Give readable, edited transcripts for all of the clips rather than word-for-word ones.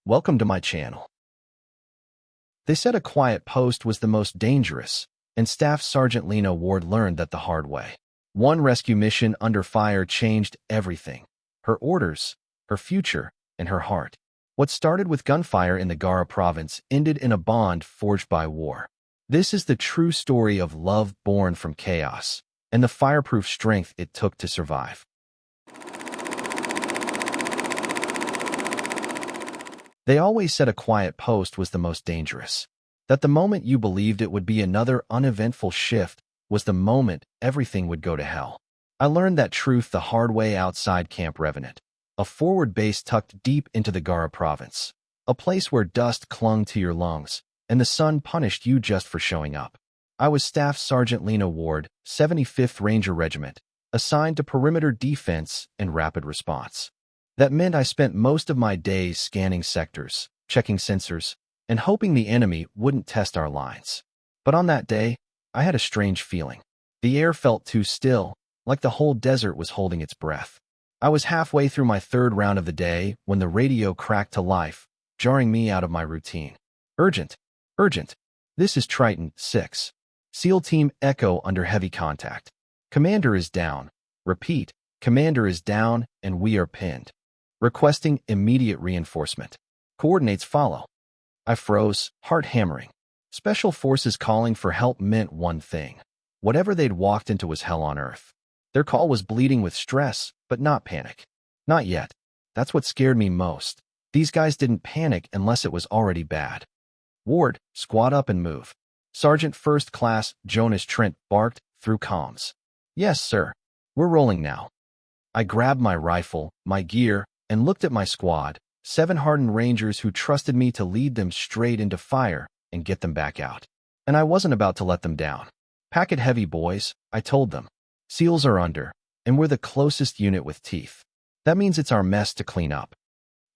Welcome to my channel. They said a quiet post was the most dangerous, and Staff Sergeant Lena Ward learned that the hard way. One rescue mission under fire changed everything. Her orders, her future, and her heart. What started with gunfire in the Garah Province ended in a bond forged by war. This is the true story of love born from chaos, and the fireproof strength it took to survive. They always said a quiet post was the most dangerous. That the moment you believed it would be another uneventful shift was the moment everything would go to hell. I learned that truth the hard way outside Camp Revenant, a forward base tucked deep into the Garah Province, a place where dust clung to your lungs and the sun punished you just for showing up. I was Staff Sergeant Lena Ward, 75th Ranger Regiment, assigned to perimeter defense and rapid response. That meant I spent most of my days scanning sectors, checking sensors, and hoping the enemy wouldn't test our lines. But on that day, I had a strange feeling. The air felt too still, like the whole desert was holding its breath. I was halfway through my third round of the day when the radio cracked to life, jarring me out of my routine. Urgent, urgent. This is Triton 6. SEAL Team Echo under heavy contact. Commander is down. Repeat, Commander is down and we are pinned. Requesting immediate reinforcement. Coordinates follow. I froze, heart hammering. Special forces calling for help meant one thing. Whatever they'd walked into was hell on earth. Their call was bleeding with stress, but not panic. Not yet. That's what scared me most. These guys didn't panic unless it was already bad. Ward, squad up and move. Sergeant First Class Jonas Trent barked through comms. Yes, sir. We're rolling now. I grabbed my rifle, my gear, and looked at my squad, 7 hardened Rangers who trusted me to lead them straight into fire and get them back out. And I wasn't about to let them down. Pack it heavy, boys, I told them. SEALs are under, and we're the closest unit with teeth. That means it's our mess to clean up.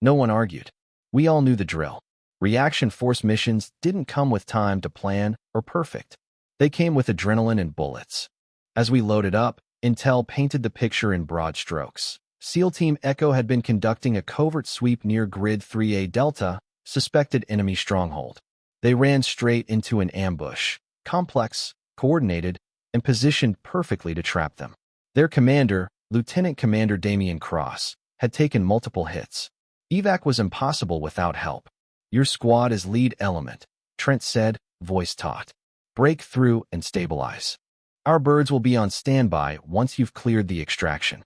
No one argued. We all knew the drill. Reaction force missions didn't come with time to plan or perfect. They came with adrenaline and bullets. As we loaded up, Intel painted the picture in broad strokes. SEAL Team Echo had been conducting a covert sweep near Grid 3A Delta, suspected enemy stronghold. They ran straight into an ambush, complex, coordinated, and positioned perfectly to trap them. Their commander, Lieutenant Commander Damian Cross, had taken multiple hits. Evac was impossible without help. Your squad is lead element, Trent said, voice taut. Break through and stabilize. Our birds will be on standby once you've cleared the extraction.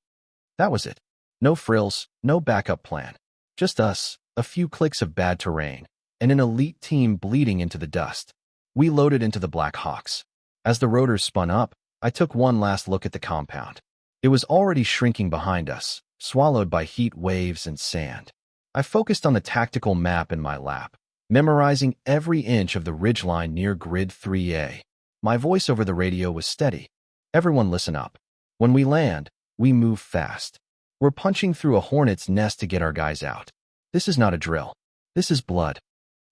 That was it. No frills, no backup plan. Just us, a few clicks of bad terrain, and an elite team bleeding into the dust. We loaded into the Black Hawks. As the rotors spun up, I took one last look at the compound. It was already shrinking behind us, swallowed by heat waves and sand. I focused on the tactical map in my lap, memorizing every inch of the ridgeline near Grid 3A. My voice over the radio was steady. Everyone listen up. When we land, we move fast. We're punching through a hornet's nest to get our guys out. This is not a drill. This is blood.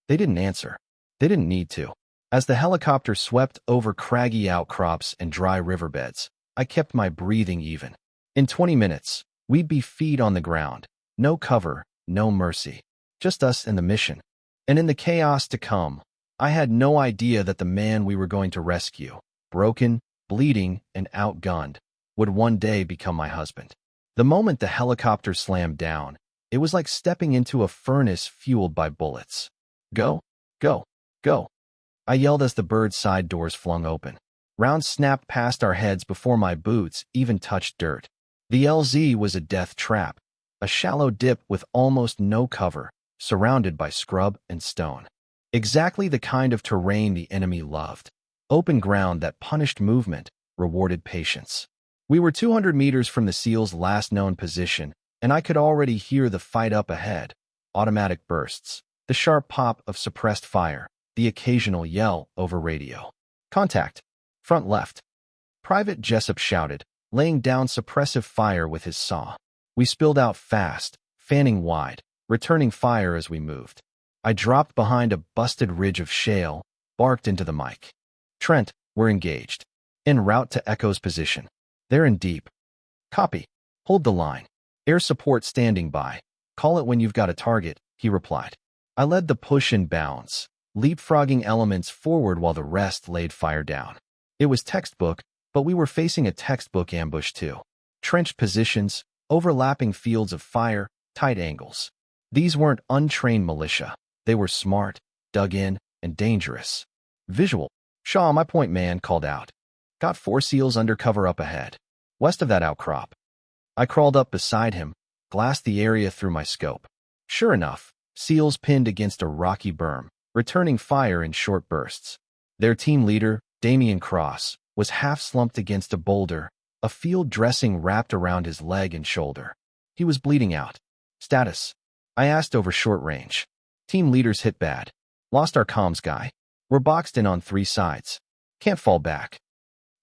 They didn't answer. They didn't need to. As the helicopter swept over craggy outcrops and dry riverbeds, I kept my breathing even. In 20 minutes, we'd be feet on the ground. No cover, no mercy. Just us and the mission. And in the chaos to come, I had no idea that the man we were going to rescue, broken, bleeding, and outgunned, would one day become my husband. The moment the helicopter slammed down, it was like stepping into a furnace fueled by bullets. Go, go, go. I yelled as the bird's side doors flung open. Rounds snapped past our heads before my boots even touched dirt. The LZ was a death trap, a shallow dip with almost no cover, surrounded by scrub and stone. Exactly the kind of terrain the enemy loved. Open ground that punished movement, rewarded patience. We were 200 meters from the SEAL's last known position, and I could already hear the fight up ahead. Automatic bursts, the sharp pop of suppressed fire, the occasional yell over radio. Contact. Front left. Private Jessup shouted, laying down suppressive fire with his saw. We spilled out fast, fanning wide, returning fire as we moved. I dropped behind a busted ridge of shale, barked into the mic. Trent, we're engaged. En route to Echo's position. They're in deep. Copy. Hold the line. Air support standing by. Call it when you've got a target, he replied. I led the push in bounds, leapfrogging elements forward while the rest laid fire down. It was textbook, but we were facing a textbook ambush too. Trenched positions, overlapping fields of fire, tight angles. These weren't untrained militia. They were smart, dug in, and dangerous. Visual. Shaw, my point man, called out. Got 4 SEALs under cover up ahead, west of that outcrop. I crawled up beside him, glassed the area through my scope. Sure enough, SEALs pinned against a rocky berm, returning fire in short bursts. Their team leader, Damian Cross, was half-slumped against a boulder, a field dressing wrapped around his leg and shoulder. He was bleeding out. Status? I asked over short range. Team leaders hit bad. Lost our comms guy. We're boxed in on 3 sides. Can't fall back.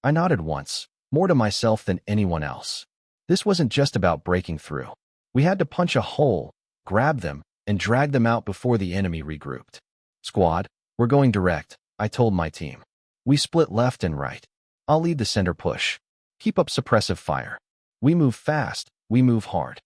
I nodded once, more to myself than anyone else. This wasn't just about breaking through. We had to punch a hole, grab them, and drag them out before the enemy regrouped. Squad, we're going direct, I told my team. We split left and right. I'll lead the center push. Keep up suppressive fire. We move fast, we move hard.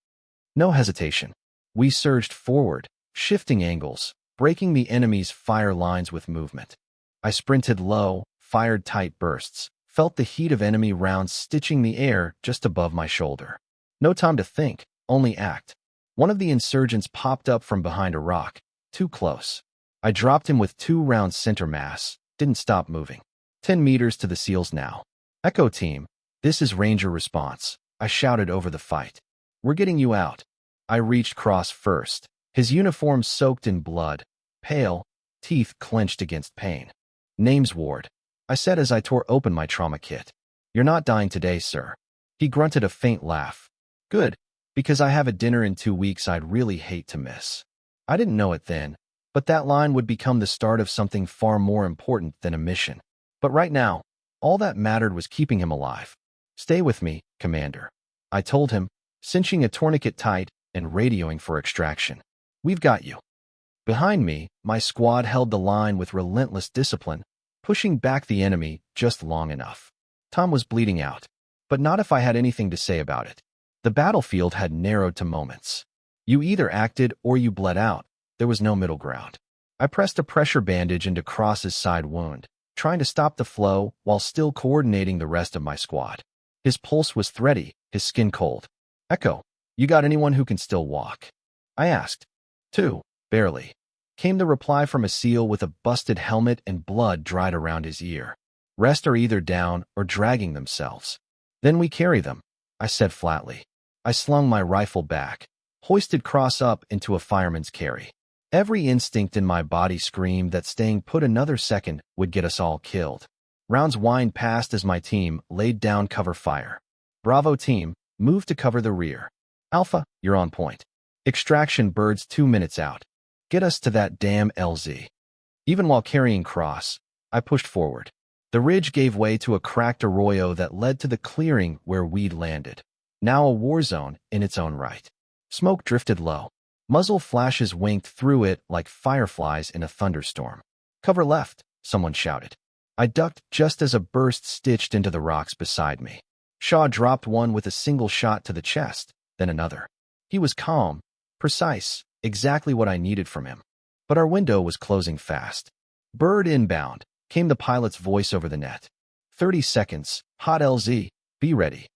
No hesitation. We surged forward, shifting angles, breaking the enemy's fire lines with movement. I sprinted low, fired tight bursts, felt the heat of enemy rounds stitching the air just above my shoulder. No time to think, only act. One of the insurgents popped up from behind a rock, too close. I dropped him with 2 rounds center mass, didn't stop moving. 10 meters to the SEALs now. Echo team, this is Ranger response, I shouted over the fight. We're getting you out. I reached Cross first, his uniform soaked in blood, pale, teeth clenched against pain. Name's Ward, I said as I tore open my trauma kit. You're not dying today, sir. He grunted a faint laugh. Good, because I have a dinner in 2 weeks I'd really hate to miss. I didn't know it then, but that line would become the start of something far more important than a mission. But right now, all that mattered was keeping him alive. Stay with me, Commander, I told him, cinching a tourniquet tight and radioing for extraction. We've got you. Behind me, my squad held the line with relentless discipline, pushing back the enemy just long enough. Tom was bleeding out, but not if I had anything to say about it. The battlefield had narrowed to moments. You either acted or you bled out. There was no middle ground. I pressed a pressure bandage into Cross's side wound, trying to stop the flow while still coordinating the rest of my squad. His pulse was thready, his skin cold. Echo, you got anyone who can still walk? I asked. 2, barely. Came the reply from a SEAL with a busted helmet and blood dried around his ear. Rest are either down or dragging themselves. Then we carry them, I said flatly. I slung my rifle back, hoisted Cross up into a fireman's carry. Every instinct in my body screamed that staying put another second would get us all killed. Rounds whined past as my team laid down cover fire. Bravo team, move to cover the rear. Alpha, you're on point. Extraction birds 2 minutes out. Get us to that damn LZ. Even while carrying Cross, I pushed forward. The ridge gave way to a cracked arroyo that led to the clearing where we'd landed. Now a war zone in its own right. Smoke drifted low. Muzzle flashes winked through it like fireflies in a thunderstorm. Cover left, someone shouted. I ducked just as a burst stitched into the rocks beside me. Shaw dropped one with a single shot to the chest, then another. He was calm, precise, exactly what I needed from him. But our window was closing fast. Bird inbound, came the pilot's voice over the net. 30 seconds, hot LZ, be ready.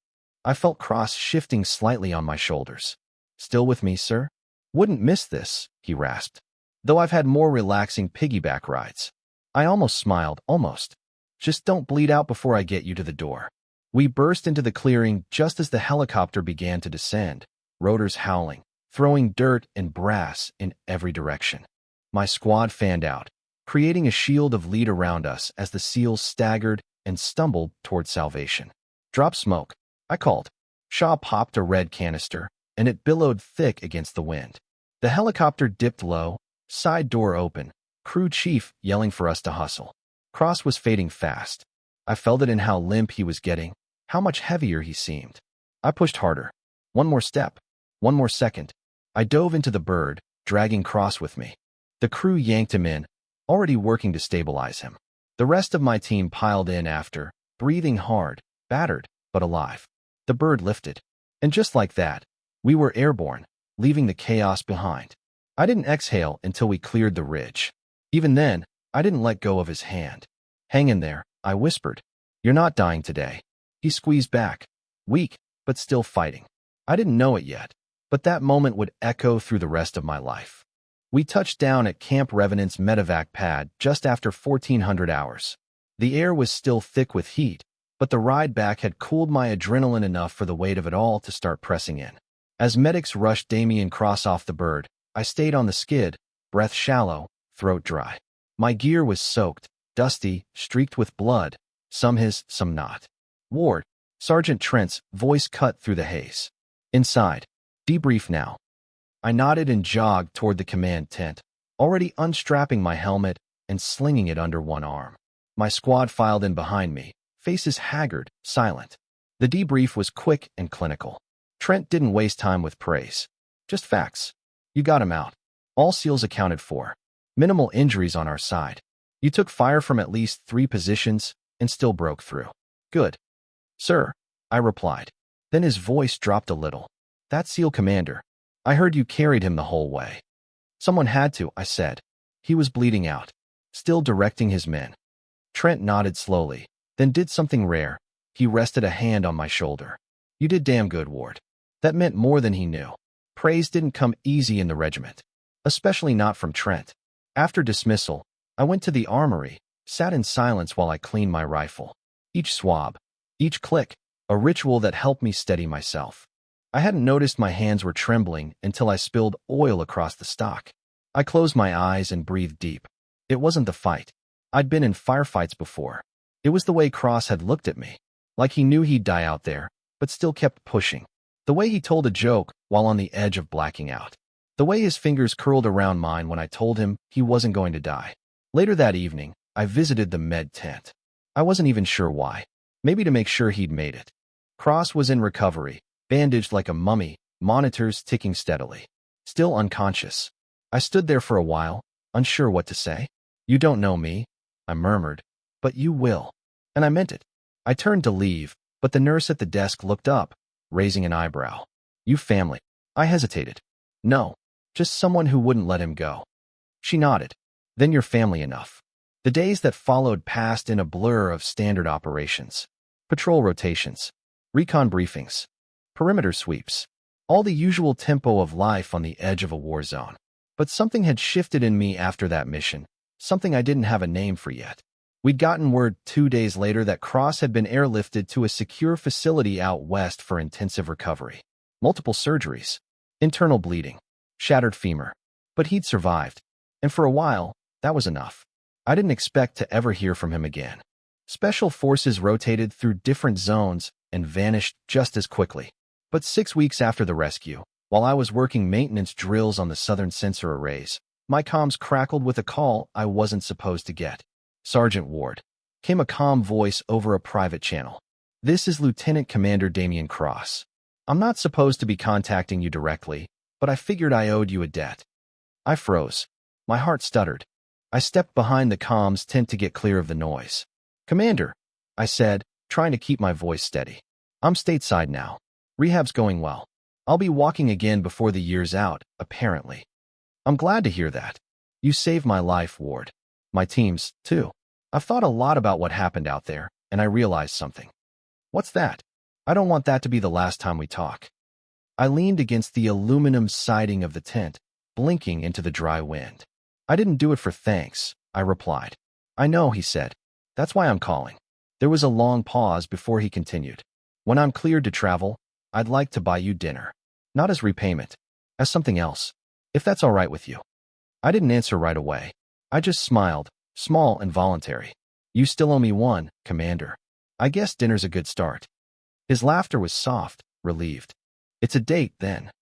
I felt Cross shifting slightly on my shoulders. Still with me, sir? Wouldn't miss this, he rasped. Though I've had more relaxing piggyback rides. I almost smiled, almost. Just don't bleed out before I get you to the door. We burst into the clearing just as the helicopter began to descend, rotors howling, throwing dirt and brass in every direction. My squad fanned out, creating a shield of lead around us as the SEALs staggered and stumbled toward salvation. Drop smoke, I called. Shaw popped a red canister, and it billowed thick against the wind. The helicopter dipped low, side door open, crew chief yelling for us to hustle. Cross was fading fast. I felt it in how limp he was getting, how much heavier he seemed. I pushed harder. One more step. One more second. I dove into the bird, dragging Cross with me. The crew yanked him in, already working to stabilize him. The rest of my team piled in after, breathing hard, battered, but alive. The bird lifted. And just like that, we were airborne, leaving the chaos behind. I didn't exhale until we cleared the ridge. Even then, I didn't let go of his hand. Hang in there, I whispered. You're not dying today. He squeezed back, weak, but still fighting. I didn't know it yet, but that moment would echo through the rest of my life. We touched down at Camp Revenant's medevac pad just after 1400 hours. The air was still thick with heat, but the ride back had cooled my adrenaline enough for the weight of it all to start pressing in. As medics rushed Damien Cross off the bird, I stayed on the skid, breath shallow, throat dry. My gear was soaked, dusty, streaked with blood, some his, some not. Ward, Sergeant Trent's voice cut through the haze. Inside. Debrief now. I nodded and jogged toward the command tent, already unstrapping my helmet and slinging it under one arm. My squad filed in behind me, faces haggard, silent. The debrief was quick and clinical. Trent didn't waste time with praise. Just facts. You got him out. All SEALs accounted for. Minimal injuries on our side. You took fire from at least 3 positions and still broke through. Good. Sir, I replied. Then his voice dropped a little. That SEAL commander. I heard you carried him the whole way. Someone had to, I said. He was bleeding out, still directing his men. Trent nodded slowly, then did something rare. He rested a hand on my shoulder. You did damn good, Ward. That meant more than he knew. Praise didn't come easy in the regiment, especially not from Trent. After dismissal, I went to the armory, sat in silence while I cleaned my rifle. Each swab, each click, a ritual that helped me steady myself. I hadn't noticed my hands were trembling until I spilled oil across the stock. I closed my eyes and breathed deep. It wasn't the fight. I'd been in firefights before. It was the way Cross had looked at me, like he knew he'd die out there, but still kept pushing. The way he told a joke while on the edge of blacking out. The way his fingers curled around mine when I told him he wasn't going to die. Later that evening, I visited the med tent. I wasn't even sure why. Maybe to make sure he'd made it. Cross was in recovery, bandaged like a mummy, monitors ticking steadily. Still unconscious. I stood there for a while, unsure what to say. You don't know me, I murmured, but you will. And I meant it. I turned to leave, but the nurse at the desk looked up, raising an eyebrow. You family. I hesitated. No, just someone who wouldn't let him go. She nodded. Then you're family enough. The days that followed passed in a blur of standard operations. Patrol rotations, recon briefings, perimeter sweeps, all the usual tempo of life on the edge of a war zone. But something had shifted in me after that mission, something I didn't have a name for yet. We'd gotten word 2 days later that Cross had been airlifted to a secure facility out west for intensive recovery. Multiple surgeries, internal bleeding, shattered femur. But he'd survived. And for a while, that was enough. I didn't expect to ever hear from him again. Special forces rotated through different zones and vanished just as quickly. But 6 weeks after the rescue, while I was working maintenance drills on the southern sensor arrays, my comms crackled with a call I wasn't supposed to get. Sergeant Ward. Came a calm voice over a private channel. This is Lieutenant Commander Damien Cross. I'm not supposed to be contacting you directly, but I figured I owed you a debt. I froze. My heart stuttered. I stepped behind the comms tent to get clear of the noise. Commander, I said, trying to keep my voice steady. I'm stateside now. Rehab's going well. I'll be walking again before the year's out, apparently. I'm glad to hear that. You saved my life, Ward. My team's, too. I've thought a lot about what happened out there, and I realized something. What's that? I don't want that to be the last time we talk. I leaned against the aluminum siding of the tent, blinking into the dry wind. I didn't do it for thanks, I replied. I know, he said. That's why I'm calling. There was a long pause before he continued. When I'm cleared to travel, I'd like to buy you dinner. Not as repayment, as something else, if that's all right with you. I didn't answer right away. I just smiled, small and voluntary. You still owe me one, Commander. I guess dinner's a good start. His laughter was soft, relieved. It's a date, then.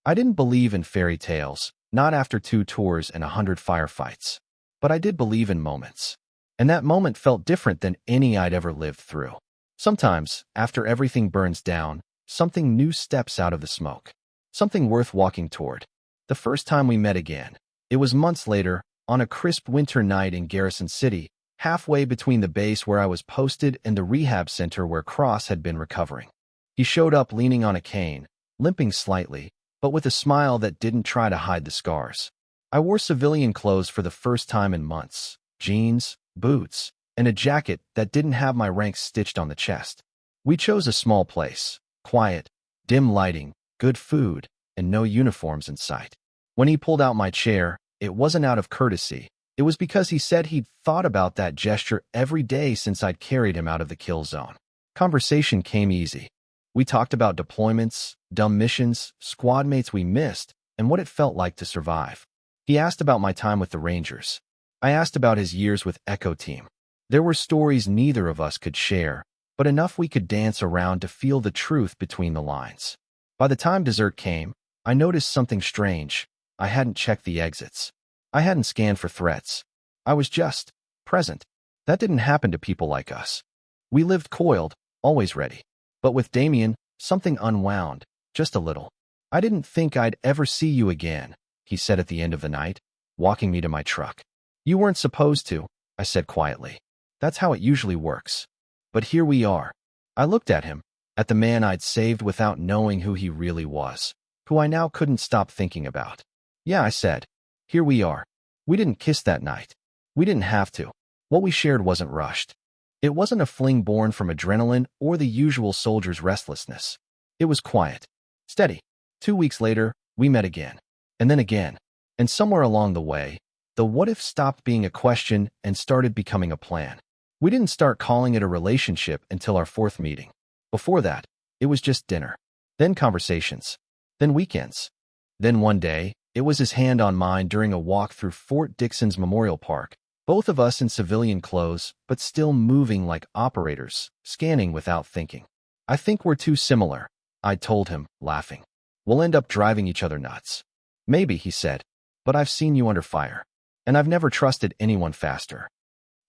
I didn't believe in fairy tales, not after 2 tours and 100 firefights. But I did believe in moments. And that moment felt different than any I'd ever lived through. Sometimes, after everything burns down, something new steps out of the smoke. Something worth walking toward. The first time we met again, it was months later, on a crisp winter night in Garrison City, halfway between the base where I was posted and the rehab center where Cross had been recovering. He showed up leaning on a cane, limping slightly, but with a smile that didn't try to hide the scars. I wore civilian clothes for the first time in months, jeans, boots, and a jacket that didn't have my ranks stitched on the chest. We chose a small place, quiet, dim lighting, good food, and no uniforms in sight. When he pulled out my chair, it wasn't out of courtesy. It was because he said he'd thought about that gesture every day since I'd carried him out of the kill zone. Conversation came easy. We talked about deployments, dumb missions, squad mates we missed, and what it felt like to survive. He asked about my time with the Rangers. I asked about his years with Echo Team. There were stories neither of us could share, but enough we could dance around to feel the truth between the lines. By the time dessert came, I noticed something strange. I hadn't checked the exits. I hadn't scanned for threats. I was just present. That didn't happen to people like us. We lived coiled, always ready. But with Damien, something unwound, just a little. I didn't think I'd ever see you again, he said at the end of the night, walking me to my truck. You weren't supposed to, I said quietly. That's how it usually works. But here we are. I looked at him, at the man I'd saved without knowing who he really was, who I now couldn't stop thinking about. Yeah, I said. Here we are. We didn't kiss that night. We didn't have to. What we shared wasn't rushed. It wasn't a fling born from adrenaline or the usual soldier's restlessness. It was quiet, steady. 2 weeks later, we met again. And then again. And somewhere along the way, the what if stopped being a question and started becoming a plan. We didn't start calling it a relationship until our 4th meeting. Before that, it was just dinner. Then conversations. Then weekends. Then one day, it was his hand on mine during a walk through Fort Dixon's Memorial Park, both of us in civilian clothes, but still moving like operators, scanning without thinking. I think we're too similar, I told him, laughing. We'll end up driving each other nuts. Maybe, he said, but I've seen you under fire. And I've never trusted anyone faster.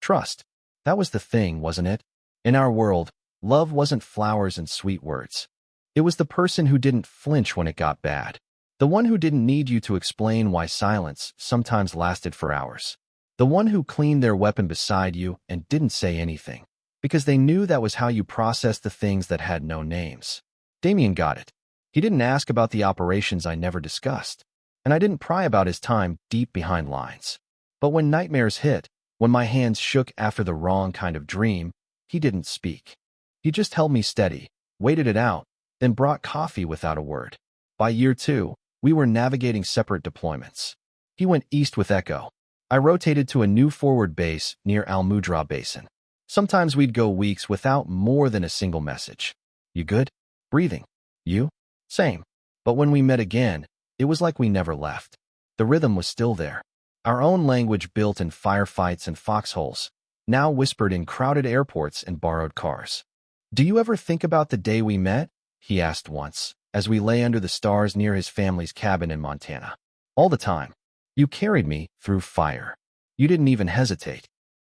Trust. That was the thing, wasn't it? In our world, love wasn't flowers and sweet words. It was the person who didn't flinch when it got bad. The one who didn't need you to explain why silence sometimes lasted for hours. The one who cleaned their weapon beside you and didn't say anything, because they knew that was how you processed the things that had no names. Damien got it. He didn't ask about the operations I never discussed, and I didn't pry about his time deep behind lines. But when nightmares hit, when my hands shook after the wrong kind of dream, he didn't speak. He just held me steady, waited it out, then brought coffee without a word. By year 2, we were navigating separate deployments. He went east with Echo. I rotated to a new forward base near Al Mudra Basin. Sometimes we'd go weeks without more than a single message. You good? Breathing. You? Same. But when we met again, it was like we never left. The rhythm was still there. Our own language built in firefights and foxholes, now whispered in crowded airports and borrowed cars. Do you ever think about the day we met? He asked once, as we lay under the stars near his family's cabin in Montana. All the time. You carried me through fire. You didn't even hesitate.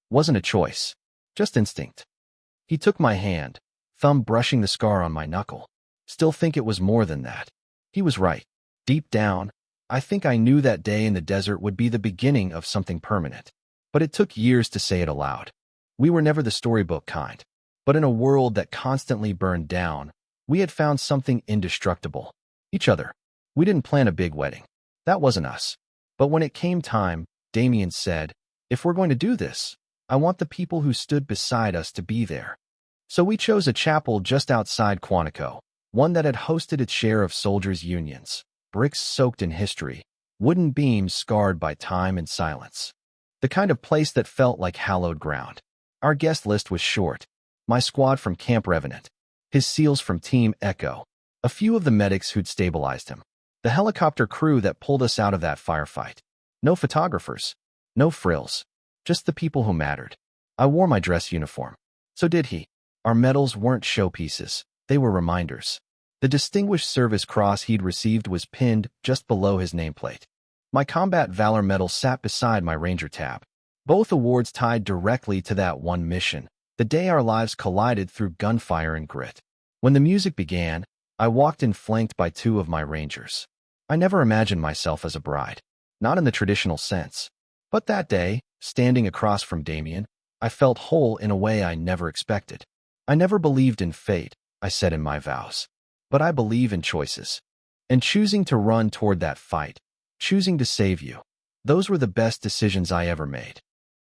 Wasn't a choice. Just instinct. He took my hand, thumb brushing the scar on my knuckle. Still think it was more than that. He was right. Deep down, I think I knew that day in the desert would be the beginning of something permanent. But it took years to say it aloud. We were never the storybook kind. But in a world that constantly burned down, we had found something indestructible. Each other. We didn't plan a big wedding. That wasn't us. But when it came time, Damien said, if we're going to do this, I want the people who stood beside us to be there. So we chose a chapel just outside Quantico, one that had hosted its share of soldiers' unions, bricks soaked in history, wooden beams scarred by time and silence. The kind of place that felt like hallowed ground. Our guest list was short. My squad from Camp Revenant, his SEALs from Team Echo, a few of the medics who'd stabilized him, the helicopter crew that pulled us out of that firefight. No photographers, no frills, just the people who mattered. I wore my dress uniform. So did he. Our medals weren't showpieces, they were reminders. The Distinguished Service Cross he'd received was pinned just below his nameplate. My Combat Valor Medal sat beside my Ranger tab. Both awards tied directly to that one mission, the day our lives collided through gunfire and grit. When the music began, I walked in flanked by 2 of my Rangers. I never imagined myself as a bride, not in the traditional sense. But that day, standing across from Damien, I felt whole in a way I never expected. I never believed in fate, I said in my vows. But I believe in choices. And choosing to run toward that fight, choosing to save you, Those were the best decisions I ever made.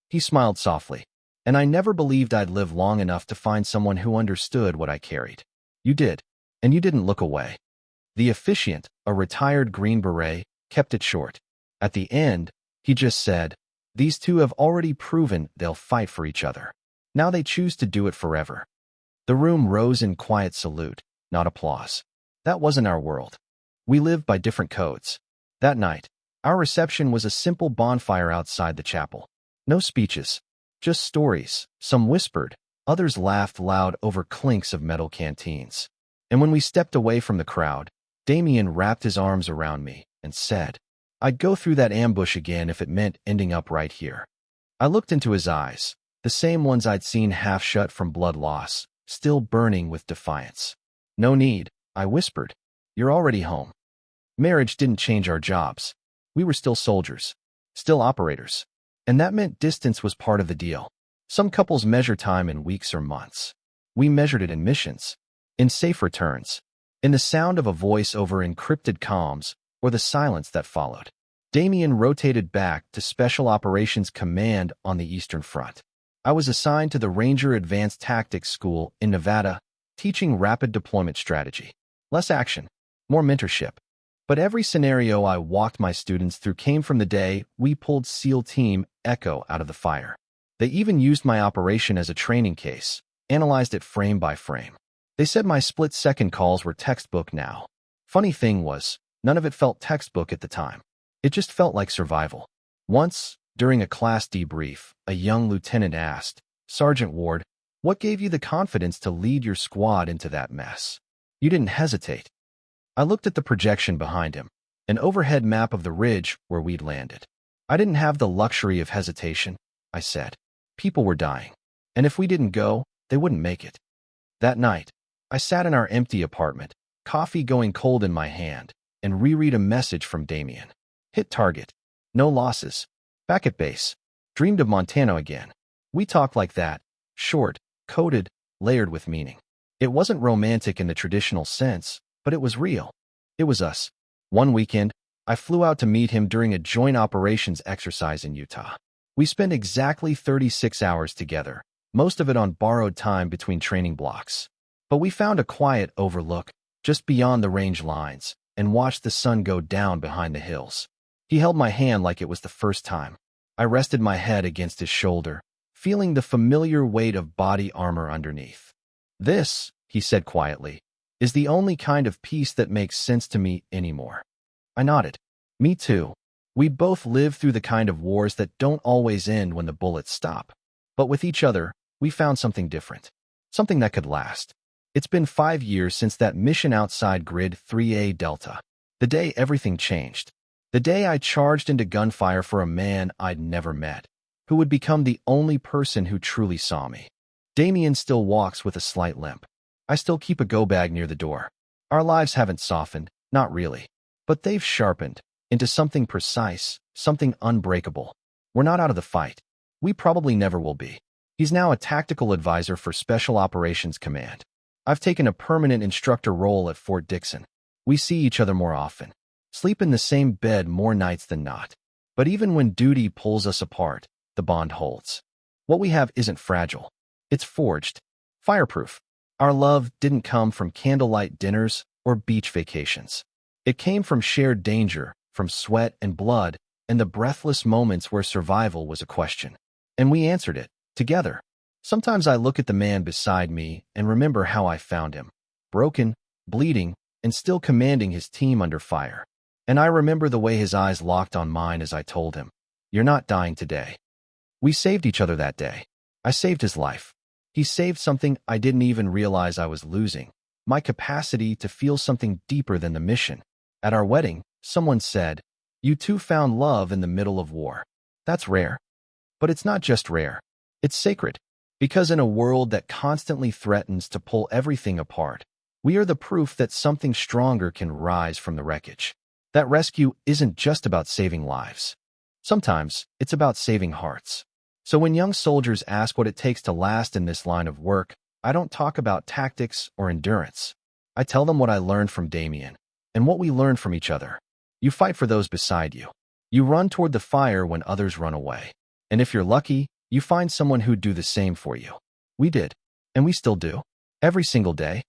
He smiled softly. And I never believed I'd live long enough to find someone who understood what I carried. You did. And you didn't look away. The officiant, a retired Green Beret, kept it short. At the end, he just said, "These two have already proven they'll fight for each other. Now they choose to do it forever." The room rose in quiet salute, not applause. That wasn't our world. We lived by different codes. That night, our reception was a simple bonfire outside the chapel. No speeches, just stories, some whispered, others laughed loud over clinks of metal canteens. And when we stepped away from the crowd, Damien wrapped his arms around me and said, "I'd go through that ambush again if it meant ending up right here." I looked into his eyes, the same ones I'd seen half shut from blood loss, still burning with defiance. "No need," I whispered. "You're already home." Marriage didn't change our jobs. We were still soldiers, still operators. And that meant distance was part of the deal. Some couples measure time in weeks or months. We measured it in missions, in safe returns, in the sound of a voice over encrypted comms, or the silence that followed. Damien rotated back to Special Operations Command on the Eastern Front. I was assigned to the Ranger Advanced Tactics School in Nevada, teaching rapid deployment strategy. Less action, more mentorship. But every scenario I walked my students through came from the day we pulled SEAL Team Echo out of the fire. They even used my operation as a training case, analyzed it frame by frame. They said my split-second calls were textbook now. Funny thing was, none of it felt textbook at the time. It just felt like survival. Once, during a class debrief, a young lieutenant asked, "Sergeant Ward, what gave you the confidence to lead your squad into that mess? You didn't hesitate." I looked at the projection behind him, an overhead map of the ridge where we'd landed. "I didn't have the luxury of hesitation," I said. "People were dying. And if we didn't go, they wouldn't make it." That night, I sat in our empty apartment, coffee going cold in my hand, and reread a message from Damien. "Hit target. No losses. Back at base. Dreamed of Montana again." We talked like that, short, coded, layered with meaning. It wasn't romantic in the traditional sense, but it was real. It was us. One weekend, I flew out to meet him during a joint operations exercise in Utah. We spent exactly 36 hours together, most of it on borrowed time between training blocks. But we found a quiet overlook, just beyond the range lines, and watched the sun go down behind the hills. He held my hand like it was the first time. I rested my head against his shoulder, feeling the familiar weight of body armor underneath. "This," he said quietly, "is the only kind of peace that makes sense to me anymore." I nodded. Me too. We both lived through the kind of wars that don't always end when the bullets stop. But with each other, we found something different. Something that could last. It's been 5 years since that mission outside Grid 3A Delta. The day everything changed. The day I charged into gunfire for a man I'd never met, who would become the only person who truly saw me. Damien still walks with a slight limp. I still keep a go bag near the door. Our lives haven't softened, not really. But they've sharpened into something precise, something unbreakable. We're not out of the fight. We probably never will be. He's now a tactical advisor for Special Operations Command. I've taken a permanent instructor role at Fort Dixon. We see each other more often, sleep in the same bed more nights than not. But even when duty pulls us apart, the bond holds. What we have isn't fragile. It's forged. Fireproof. Our love didn't come from candlelight dinners or beach vacations. It came from shared danger, from sweat and blood, and the breathless moments where survival was a question. And we answered it, together. Sometimes I look at the man beside me and remember how I found him. Broken, bleeding, and still commanding his team under fire. And I remember the way his eyes locked on mine as I told him, "You're not dying today." We saved each other that day. I saved his life. He saved something I didn't even realize I was losing. My capacity to feel something deeper than the mission. At our wedding, someone said, "You two found love in the middle of war." That's rare. But it's not just rare. It's sacred. Because in a world that constantly threatens to pull everything apart, we are the proof that something stronger can rise from the wreckage. That rescue isn't just about saving lives. Sometimes it's about saving hearts. So when young soldiers ask what it takes to last in this line of work, I don't talk about tactics or endurance. I tell them what I learned from Damien and what we learned from each other. You fight for those beside you. You run toward the fire when others run away. And if you're lucky, you find someone who'd do the same for you. We did. And we still do. Every single day.